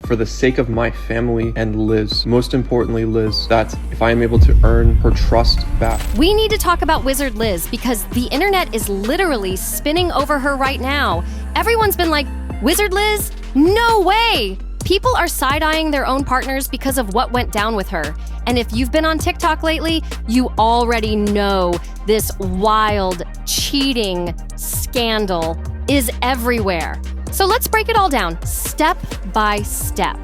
for the sake of my family and Liz, most importantly Liz, that if I am able to earn her trust back. We need to talk about Wizard Liz because the internet is literally spinning over her right now. Everyone's been like, Wizard Liz? No way! People are side-eyeing their own partners because of what went down with her. And if you've been on TikTok lately, you already know this wild, cheating scandal is everywhere. So let's break it all down, step by step.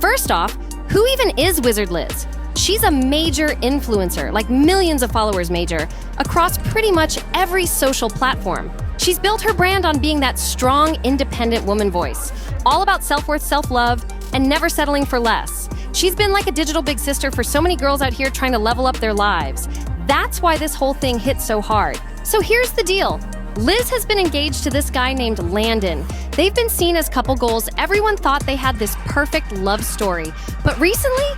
First off, who even is Wizard Liz? She's a major influencer, like millions of followers major, across pretty much every social platform. She's built her brand on being that strong, independent woman voice, all about self-worth, self-love, and never settling for less. She's been like a digital big sister for so many girls out here trying to level up their lives. That's why this whole thing hit so hard. So here's the deal. Liz has been engaged to this guy named Landon. They've been seen as couple goals. Everyone thought they had this perfect love story. But recently,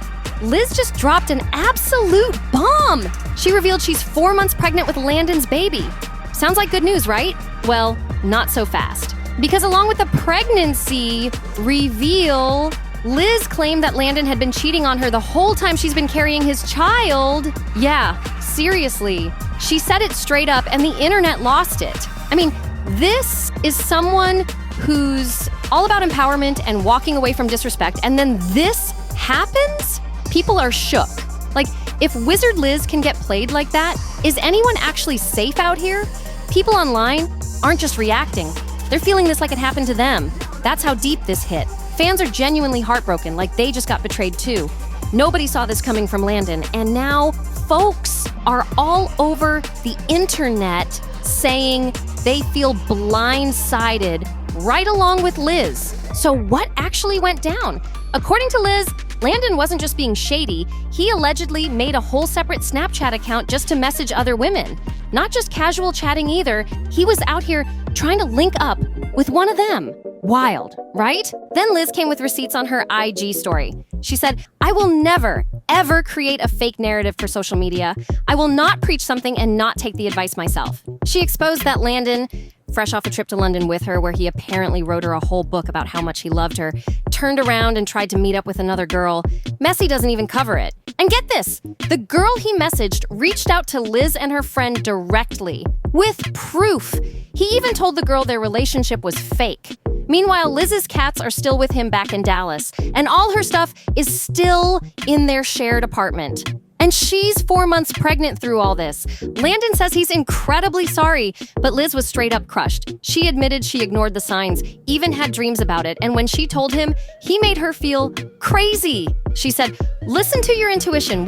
Liz just dropped an absolute bomb. She revealed she's 4 months pregnant with Landon's baby. Sounds like good news, right? Well, not so fast. Because along with the pregnancy reveal, Liz claimed that Landon had been cheating on her the whole time she's been carrying his child. Yeah, seriously. She said it straight up and the internet lost it. I mean, this is someone who's all about empowerment and walking away from disrespect, and then this happens? People are shook. Like, if Wizard Liz can get played like that, is anyone actually safe out here? People online aren't just reacting. They're feeling this like it happened to them. That's how deep this hit. Fans are genuinely heartbroken, like they just got betrayed too. Nobody saw this coming from Landon, and now folks are all over the internet saying they feel blindsided right along with Liz. So what actually went down? According to Liz, Landon wasn't just being shady, he allegedly made a whole separate Snapchat account just to message other women. Not just casual chatting either, he was out here trying to link up with one of them. Wild, right? Then Liz came with receipts on her IG story. She said, I will never, ever create a fake narrative for social media. I will not preach something and not take the advice myself. She exposed that Landon, fresh off a trip to London with her where he apparently wrote her a whole book about how much he loved her, turned around and tried to meet up with another girl. Messi doesn't even cover it. And get this, the girl he messaged reached out to Liz and her friend directly, with proof. He even told the girl their relationship was fake. Meanwhile, Liz's cats are still with him back in Dallas, and all her stuff is still in their shared apartment. And she's 4 months pregnant through all this. Landon says he's incredibly sorry, but Liz was straight up crushed. She admitted she ignored the signs, even had dreams about it, and when she told him, he made her feel crazy. She said, listen to your intuition.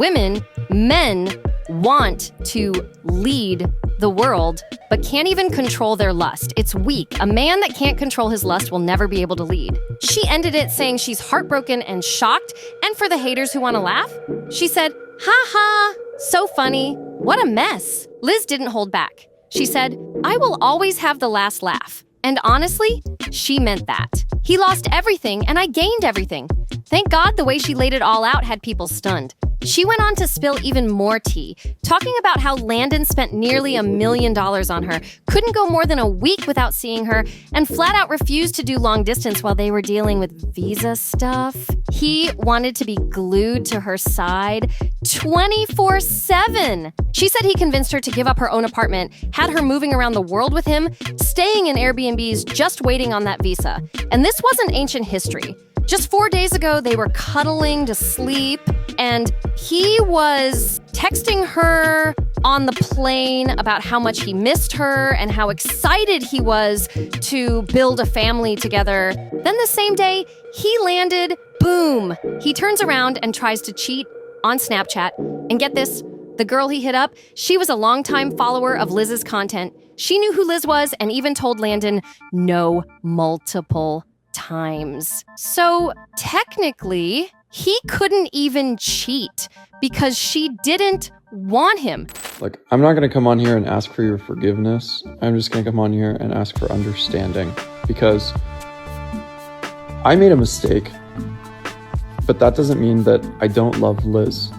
Men want to lead the world, but can't even control their lust. It's weak. A man that can't control his lust will never be able to lead. She ended it saying she's heartbroken and shocked, and for the haters who want to laugh, she said, ha ha, so funny, what a mess. Liz didn't hold back. She said, I will always have the last laugh. And honestly, she meant that. He lost everything and I gained everything. Thank God the way she laid it all out had people stunned. She went on to spill even more tea, talking about how Landon spent nearly $1 million on her, couldn't go more than a week without seeing her, and flat out refused to do long distance while they were dealing with visa stuff. He wanted to be glued to her side 24/7. She said he convinced her to give up her own apartment, had her moving around the world with him, staying in Airbnbs, just waiting on that visa. And this wasn't ancient history. Just 4 days ago, they were cuddling to sleep, and he was texting her on the plane about how much he missed her and how excited he was to build a family together. Then the same day, he landed, boom. He turns around and tries to cheat on Snapchat. And get this, the girl he hit up, she was a longtime follower of Liz's content. She knew who Liz was and even told Landon no multiple times. So technically, he couldn't even cheat because she didn't want him. Like, I'm not gonna come on here and ask for your forgiveness. I'm just gonna come on here and ask for understanding, because I made a mistake, but that doesn't mean that I don't love Liz.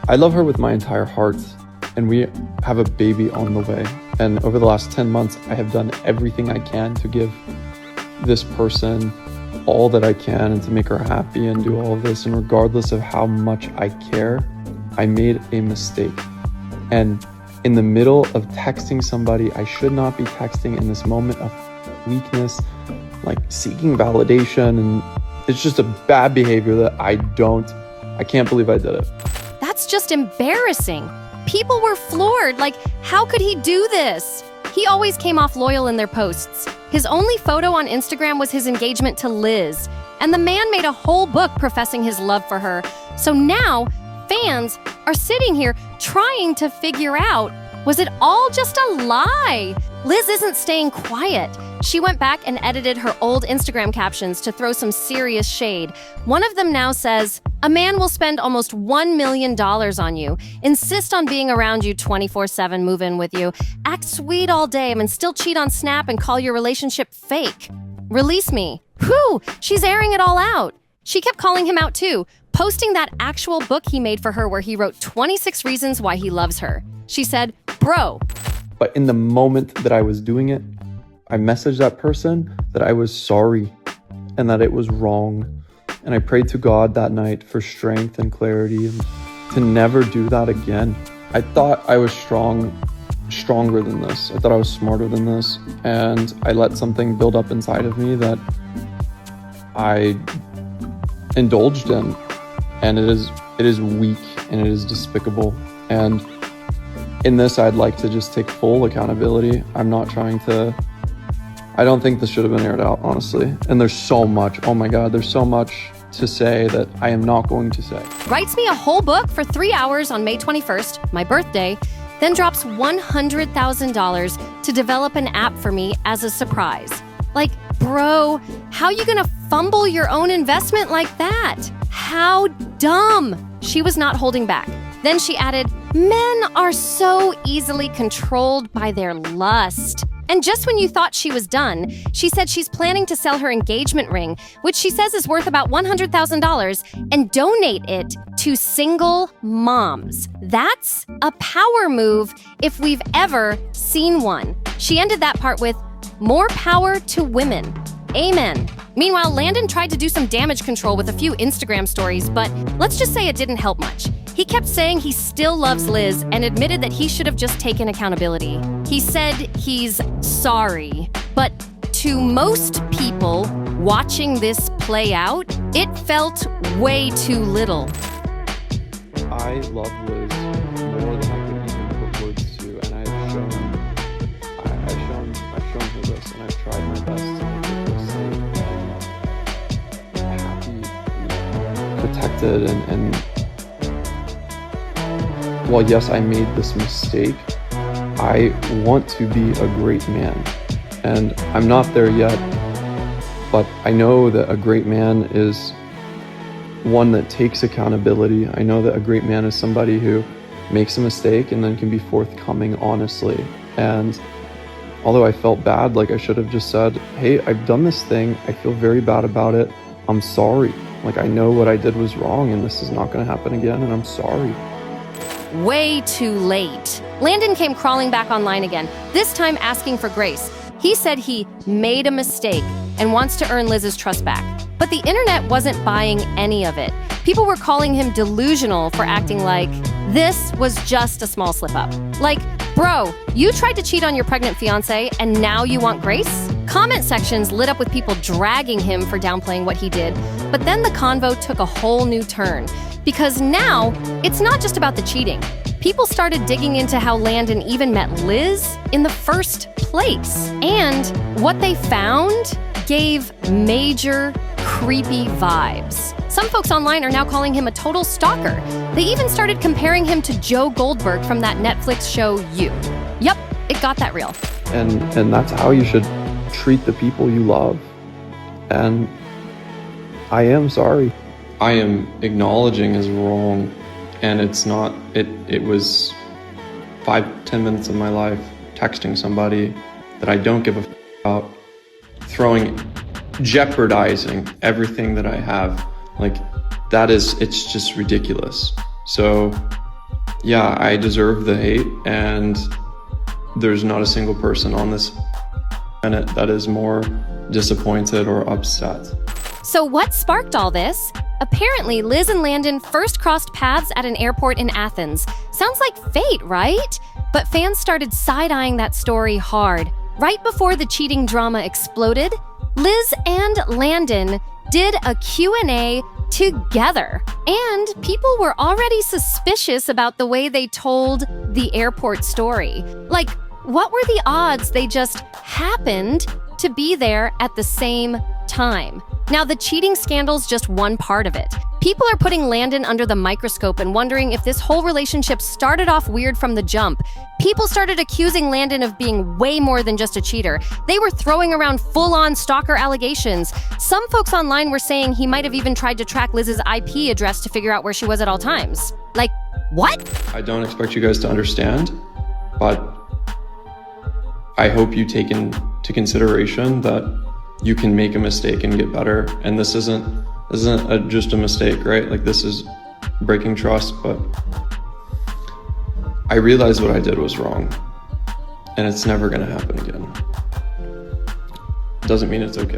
I love her with my entire heart, and we have a baby on the way. And over the last 10 months, I have done everything I can to give this person all that I can and to make her happy and do all of this. And regardless of how much I care, I made a mistake. And in the middle of texting somebody I should not be texting, in this moment of weakness, like seeking validation, and it's just a bad behavior that I can't believe I did it. That's just embarrassing. People were floored. Like, how could he do this? He always came off loyal in their posts. His only photo on Instagram was his engagement to Liz, and the man made a whole book professing his love for her. So now, fans are sitting here trying to figure out, was it all just a lie? Liz isn't staying quiet. She went back and edited her old Instagram captions to throw some serious shade. One of them now says, "A man will spend almost $1 million on you, insist on being around you 24/7, move in with you, act sweet all day, and still cheat on Snap and call your relationship fake. Release me." Whew, she's airing it all out. She kept calling him out too, posting that actual book he made for her where he wrote 26 reasons why he loves her. She said, "Bro." But in the moment that I was doing it, I messaged that person that I was sorry and that it was wrong. And I prayed to God that night for strength and clarity and to never do that again. I thought I was stronger than this. I thought I was smarter than this. And I let something build up inside of me that I indulged in. And it is weak and it is despicable. And in this, I'd like to just take full accountability. I don't think this should have been aired out, honestly. And there's so much, oh my God, there's so much to say that I am not going to say. Writes me a whole book for 3 hours on May 21st, my birthday, then drops $100,000 to develop an app for me as a surprise. Like, bro, how you gonna fumble your own investment like that? How dumb. She was not holding back. Then she added, "Men are so easily controlled by their lust." And just when you thought she was done, she said she's planning to sell her engagement ring, which she says is worth about $100,000, and donate it to single moms. That's a power move if we've ever seen one. She ended that part with, "More power to women. Amen." Meanwhile, Landon tried to do some damage control with a few Instagram stories, but let's just say it didn't help much. He kept saying he still loves Liz and admitted that he should have just taken accountability. He said he's sorry, but to most people watching this play out, it felt way too little. I love Liz more than I could even put words to, and I've shown her this, and I've tried my best to make her feel safe and happy, protected, and while yes, I made this mistake, I want to be a great man. And I'm not there yet, but I know that a great man is one that takes accountability. I know that a great man is somebody who makes a mistake and then can be forthcoming honestly. And although I felt bad, like I should have just said, "Hey, I've done this thing. I feel very bad about it. I'm sorry. Like, I know what I did was wrong and this is not going to happen again, and I'm sorry." Way too late. Landon came crawling back online again, this time asking for grace. He said he made a mistake and wants to earn Liz's trust back. But the internet wasn't buying any of it. People were calling him delusional for acting like this was just a small slip-up. Like, bro, you tried to cheat on your pregnant fiance and now you want grace? Comment sections lit up with people dragging him for downplaying what he did. But then the convo took a whole new turn. Because now, it's not just about the cheating. People started digging into how Landon even met Liz in the first place. And what they found gave major creepy vibes. Some folks online are now calling him a total stalker. They even started comparing him to Joe Goldberg from that Netflix show You. Yup, it got that real. And that's how you should treat the people you love. And I am sorry. I am acknowledging is wrong, and it's not, it was 5-10 minutes of my life texting somebody that I don't give a about, jeopardizing everything that I have. Like, it's just ridiculous. So yeah, I deserve the hate, and there's not a single person on this planet that is more disappointed or upset. So what sparked all this? Apparently, Liz and Landon first crossed paths at an airport in Athens. Sounds like fate, right? But fans started side-eyeing that story hard. Right before the cheating drama exploded, Liz and Landon did a Q&A together. And people were already suspicious about the way they told the airport story. Like, what were the odds they just happened to be there at the same time? Now, the cheating scandal's just one part of it. People are putting Landon under the microscope and wondering if this whole relationship started off weird from the jump. People started accusing Landon of being way more than just a cheater. They were throwing around full-on stalker allegations. Some folks online were saying he might have even tried to track Liz's IP address to figure out where she was at all times. Like, what? I don't expect you guys to understand, but I hope you take into consideration that you can make a mistake and get better. And this isn't just a mistake, right? Like, this is breaking trust, but I realized what I did was wrong, and it's never gonna happen again. Doesn't mean it's okay.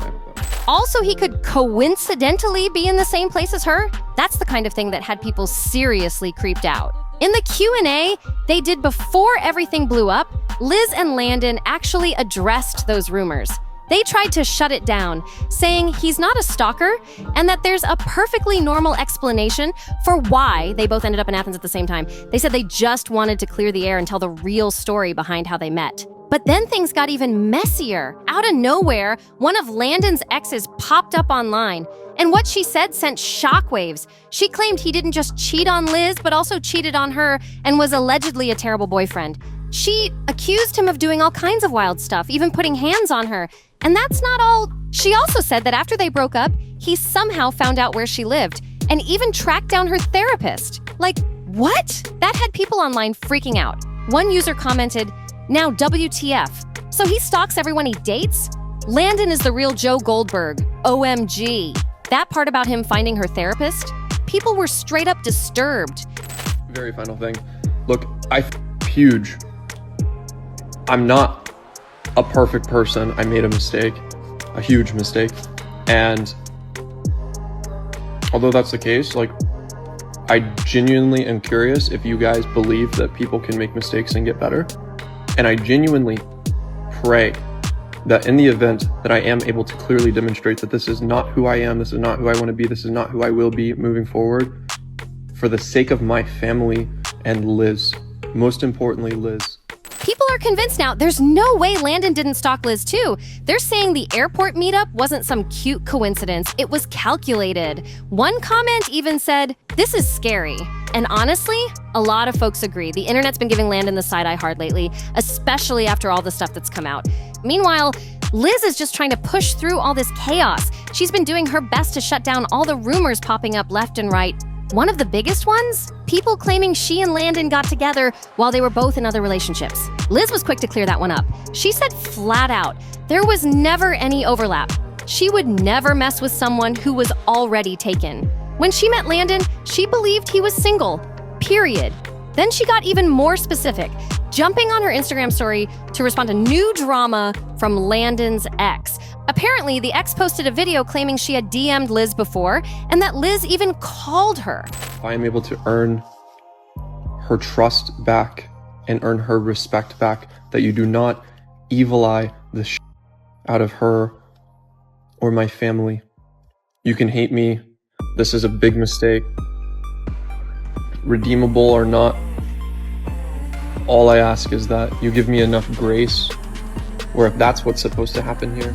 Also, he could coincidentally be in the same place as her. That's the kind of thing that had people seriously creeped out. In the Q&A they did before everything blew up, Liz and Landon actually addressed those rumors. They tried to shut it down, saying he's not a stalker and that there's a perfectly normal explanation for why they both ended up in Athens at the same time. They said they just wanted to clear the air and tell the real story behind how they met. But then things got even messier. Out of nowhere, one of Landon's exes popped up online, and what she said sent shockwaves. She claimed he didn't just cheat on Liz, but also cheated on her and was allegedly a terrible boyfriend. She accused him of doing all kinds of wild stuff, even putting hands on her. And that's not all. She also said that after they broke up, he somehow found out where she lived and even tracked down her therapist. Like, what? That had people online freaking out. One user commented, "Now WTF. So he stalks everyone he dates? Landon is the real Joe Goldberg. OMG." That part about him finding her therapist? People were straight up disturbed. Very final thing. Look, I huge. I'm not a perfect person. I made a mistake, a huge mistake. And although that's the case, like, I genuinely am curious if you guys believe that people can make mistakes and get better. And I genuinely pray that in the event that I am able to clearly demonstrate that this is not who I am, this is not who I want to be, this is not who I will be moving forward, for the sake of my family and Liz, most importantly, Liz. People are convinced now there's no way Landon didn't stalk Liz too. They're saying the airport meetup wasn't some cute coincidence. It was calculated. One comment even said, "This is scary." And honestly, a lot of folks agree. The internet's been giving Landon the side-eye hard lately, especially after all the stuff that's come out. Meanwhile, Liz is just trying to push through all this chaos. She's been doing her best to shut down all the rumors popping up left and right. One of the biggest ones? People claiming she and Landon got together while they were both in other relationships. Liz was quick to clear that one up. She said flat out, there was never any overlap. She would never mess with someone who was already taken. When she met Landon, she believed he was single, period. Then she got even more specific, jumping on her Instagram story to respond to new drama from Landon's ex. Apparently, the ex posted a video claiming she had DM'd Liz before and that Liz even called her. I am able to earn her trust back and earn her respect back, that you do not evil eye the out of her or my family. You can hate me. This is a big mistake. Redeemable or not, all I ask is that you give me enough grace, or if that's what's supposed to happen here.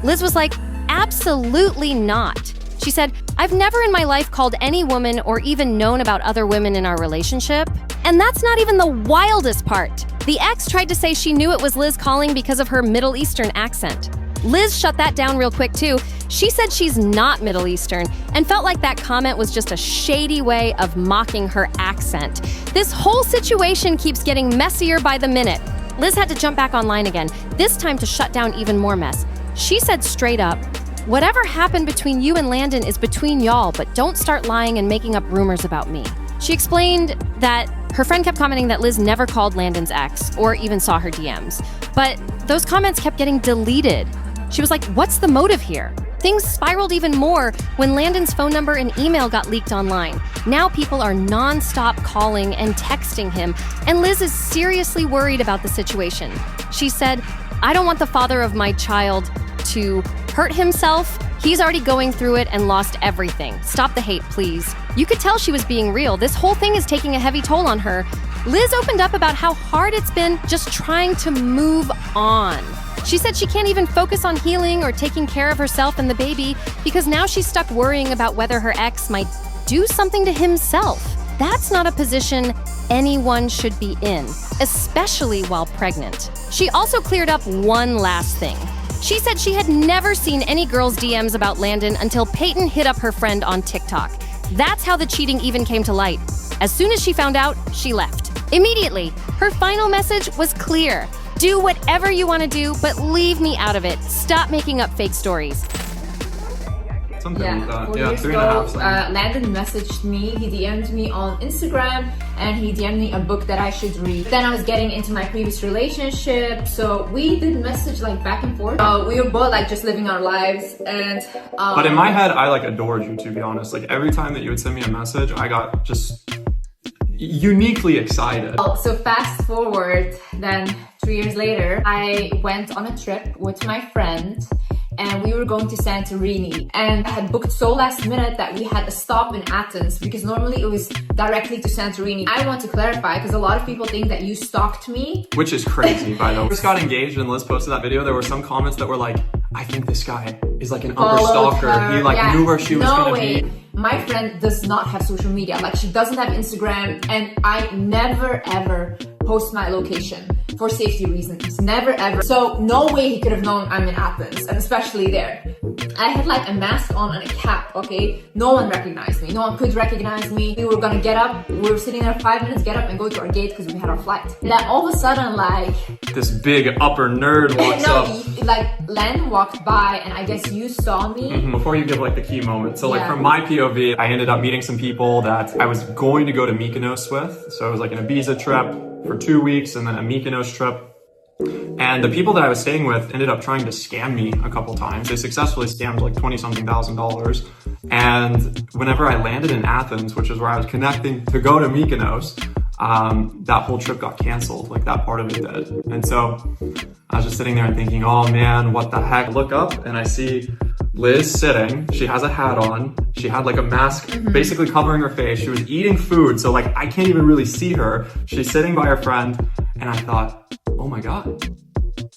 Liz was like, absolutely not. She said, "I've never in my life called any woman or even known about other women in our relationship." And that's not even the wildest part. The ex tried to say she knew it was Liz calling because of her Middle Eastern accent. Liz shut that down real quick too. She said she's not Middle Eastern and felt like that comment was just a shady way of mocking her accent. This whole situation keeps getting messier by the minute. Liz had to jump back online again, this time to shut down even more mess. She said straight up, "Whatever happened between you and Landon is between y'all, but don't start lying and making up rumors about me." She explained that her friend kept commenting that Liz never called Landon's ex or even saw her DMs, but those comments kept getting deleted. She was like, what's the motive here? Things spiraled even more when Landon's phone number and email got leaked online. Now people are non-stop calling and texting him, and Liz is seriously worried about the situation. She said, "I don't want the father of my child to hurt himself. He's already going through it and lost everything. Stop the hate, please." You could tell she was being real. This whole thing is taking a heavy toll on her. Liz opened up about how hard it's been just trying to move on. She said she can't even focus on healing or taking care of herself and the baby because now she's stuck worrying about whether her ex might do something to himself. That's not a position anyone should be in, especially while pregnant. She also cleared up one last thing. She said she had never seen any girls' DMs about Landon until Peyton hit up her friend on TikTok. That's how the cheating even came to light. As soon as she found out, she left. Immediately, her final message was clear. Do whatever you want to do, but leave me out of it. Stop making up fake stories. Something like that. 4 Yeah, years 3.5. ago, Landon messaged me. He DM'd me on Instagram, and he DM'd me a book that I should read. Then I was getting into my previous relationship, so we did message like back and forth. We were both like just living our lives, and But in my head, I like adored you, to be honest. Like every time that you would send me a message, I got just uniquely excited. So fast forward, then 3 years later, I went on a trip with my friend. And we were going to Santorini, and I had booked so last minute that we had a stop in Athens because normally it was directly to Santorini. I want to clarify because a lot of people think that you stalked me. Which is crazy, by the way. We just got engaged and Liz posted that video. There were some comments that were like, "I think this guy is like an upper stalker. He like knew where she was gonna be." My friend does not have social media. Like she doesn't have Instagram, and I never ever post my location for safety reasons. Never ever. So no way he could have known I'm in Athens, and especially there. I had like a mask on and a cap, okay? No one recognized me. No one could recognize me. We were gonna get up. We were sitting there 5 minutes, get up and go to our gate because we had our flight. And then all of a sudden, like... This big upper nerd walks up. Like Len walked by and I guess you saw me. Before you give like the key moment. So like from my POV, I ended up meeting some people that I was going to go to Mykonos with. So it was like an Ibiza trip for 2 weeks and then a Mykonos trip. And the people that I was staying with ended up trying to scam me a couple times. They successfully scammed like $20-something thousand. And whenever I landed in Athens, which is where I was connecting to go to Mykonos, that whole trip got canceled, like that part of it did. And so I was just sitting there and thinking, oh man, what the heck? I look up and I see Liz sitting. She has a hat on. She had like a mask basically covering her face. She was eating food, so like I can't even really see her. She's sitting by her friend, and I thought, oh my God,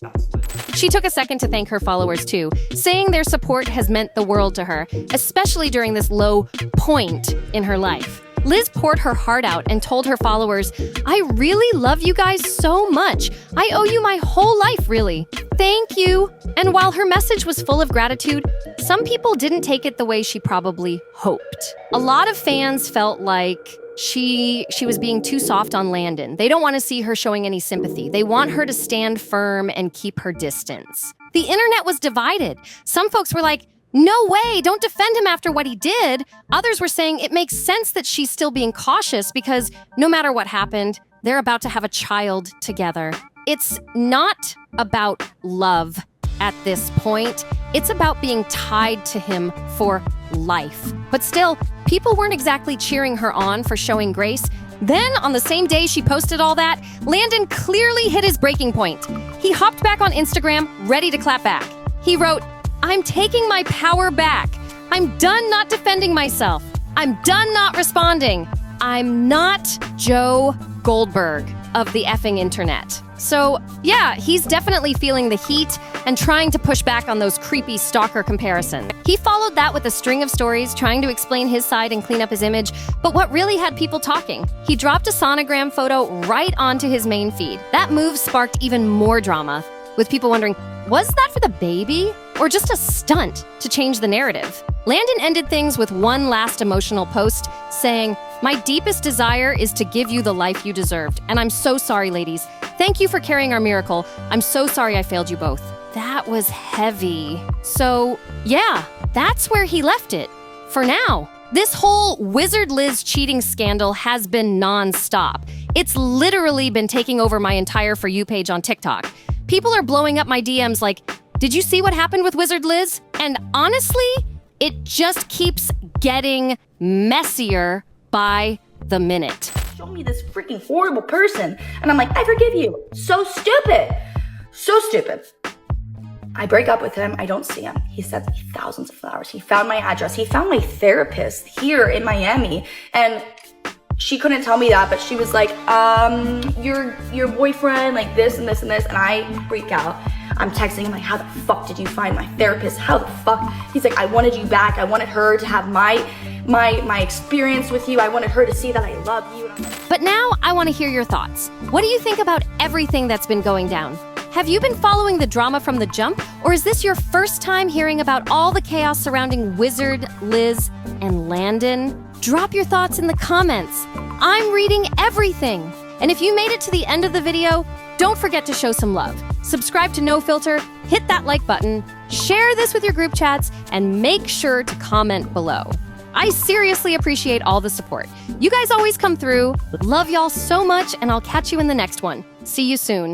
that's Liz. She took a second to thank her followers too, saying their support has meant the world to her, especially during this low point in her life. Liz poured her heart out and told her followers, "I really love you guys so much. I owe you my whole life, really. Thank you." And while her message was full of gratitude, some people didn't take it the way she probably hoped. A lot of fans felt like she was being too soft on Landon. They don't want to see her showing any sympathy. They want her to stand firm and keep her distance. The internet was divided. Some folks were like, "No way, don't defend him after what he did." Others were saying it makes sense that she's still being cautious because no matter what happened, they're about to have a child together. It's not about love at this point. It's about being tied to him for life. But still, people weren't exactly cheering her on for showing grace. Then, on the same day she posted all that, Landon clearly hit his breaking point. He hopped back on Instagram, ready to clap back. He wrote, "I'm taking my power back. I'm done not defending myself. I'm done not responding. I'm not Joe Goldberg of the effing internet." So, yeah, he's definitely feeling the heat and trying to push back on those creepy stalker comparisons. He followed that with a string of stories trying to explain his side and clean up his image, but what really had people talking? He dropped a sonogram photo right onto his main feed. That move sparked even more drama, with people wondering, was that for the baby? Or just a stunt to change the narrative? Landon ended things with one last emotional post, saying, "My deepest desire is to give you the life you deserved. And I'm so sorry, ladies. Thank you for carrying our miracle. I'm so sorry I failed you both." That was heavy. So, yeah, that's where he left it. For now. This whole Wizard Liz cheating scandal has been non-stop. It's literally been taking over my entire For You page on TikTok. People are blowing up my DMs like, "Did you see what happened with Wizard Liz?" And honestly, it just keeps getting messier by the minute. Show me this freaking horrible person. And I'm like, I forgive you. So stupid. So stupid. I break up with him. I don't see him. He sends me thousands of flowers. He found my address. He found my therapist here in Miami. And she couldn't tell me that, but she was like, your boyfriend, like this and this and this. And I freak out. I'm texting him like, how the fuck did you find my therapist? How the fuck? He's like, I wanted you back. I wanted her to have my experience with you. I wanted her to see that I love you. But now I want to hear your thoughts. What do you think about everything that's been going down? Have you been following the drama from the jump, or is this your first time hearing about all the chaos surrounding Wizard, Liz, and Landon? Drop your thoughts in the comments. I'm reading everything. And if you made it to the end of the video, don't forget to show some love. Subscribe to NoFilter, hit that like button, share this with your group chats, and make sure to comment below. I seriously appreciate all the support. You guys always come through. Love y'all so much, and I'll catch you in the next one. See you soon.